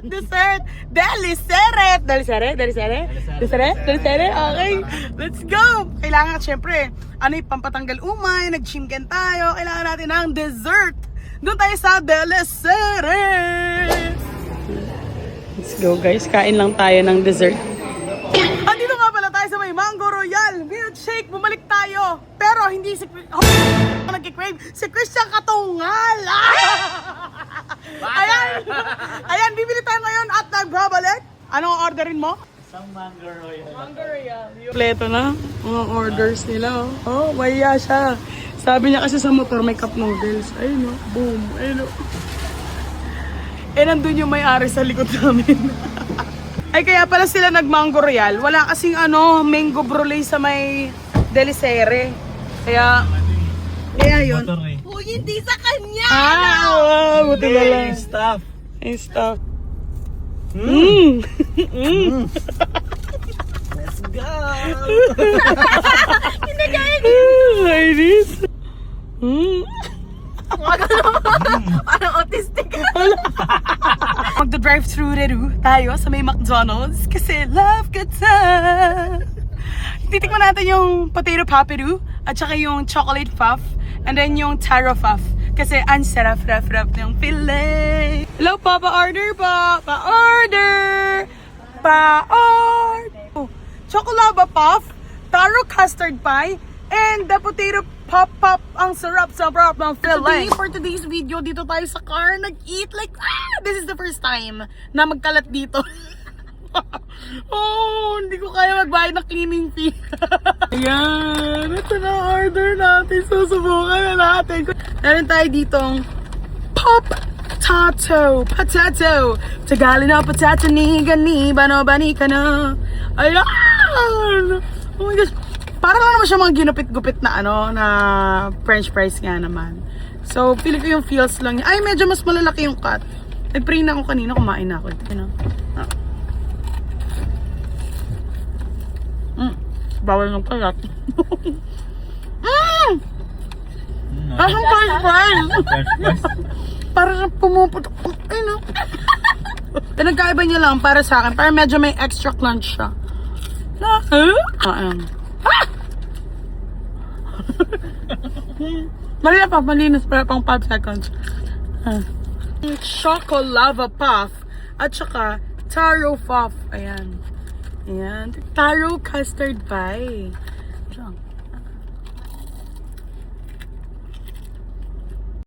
Dessert! Deliseret! Okay, let's go! Kailangan, syempre, pampatanggal umay, nag-chimken tayo, kailangan natin ng dessert. Doon tayo sa Deliseret! Let's go guys, kain lang tayo ng dessert. Andito nga pala tayo sa may Mango Royal milkshake, bumalik tayo. Pero hindi si nag-crave, si Christian Katungal. Ayan, bibili tayo ngayon at nagbabalik. Anong orderin mo? Isang Mango Royal. Mango Royal. Kompleto na mga orders nila. Oh, maya siya. Sabi niya kasi sa motor may cup noodles. Ayun o, boom. Ayun o. Nandun yung may-ari sa likod namin. Ay, kaya pala sila nag-Mango Royal. Wala kasing mango brulee sa may Deliseret. Kaya yun. Uy, hindi sa kanya! Buti na lang. Stuff. Ay, stop. Let's go! Ladies. Parang autistic. Magda-drive-thru tayo sa may McDonald's kasi love kita. Titikman natin yung potato papiru at saka yung chocolate puff and then yung taro puff kasi ang sarap-rap-rap ng fillet. Hello po, pa-order po. Pa-order. Oh, chocolate puff, taro custard pie, and the potato pop ang sarap-sarap ng fillet. For today's video, dito tayo sa car, nag-eat like, this is the first time na magkalat dito. Oh, hindi ko kaya magbayad ng cleaning fee. Ayan, ito na order natin. Susubukan na natin. Meron tayo ditong potato. Tagalog na potato ni gani, bani ka na. Ayan! Oh my gosh. Para lang naman siya mga ginupit-gupit na na french fries nga naman. So, feeling ko yung feels lang niya. Ay, medyo mas malalaki yung cut. Nag-pray na ako kanina, kumain na ako. Bawal ng kalat. Lasang french fries! Para sa pumuputok. Ay, no. Pinagkaiba niya lang para sa akin. Para medyo may extra crunch siya. Malinis para pang 5 seconds. Chocolava puff at saka taro puff. Ayan. Taro custard pie.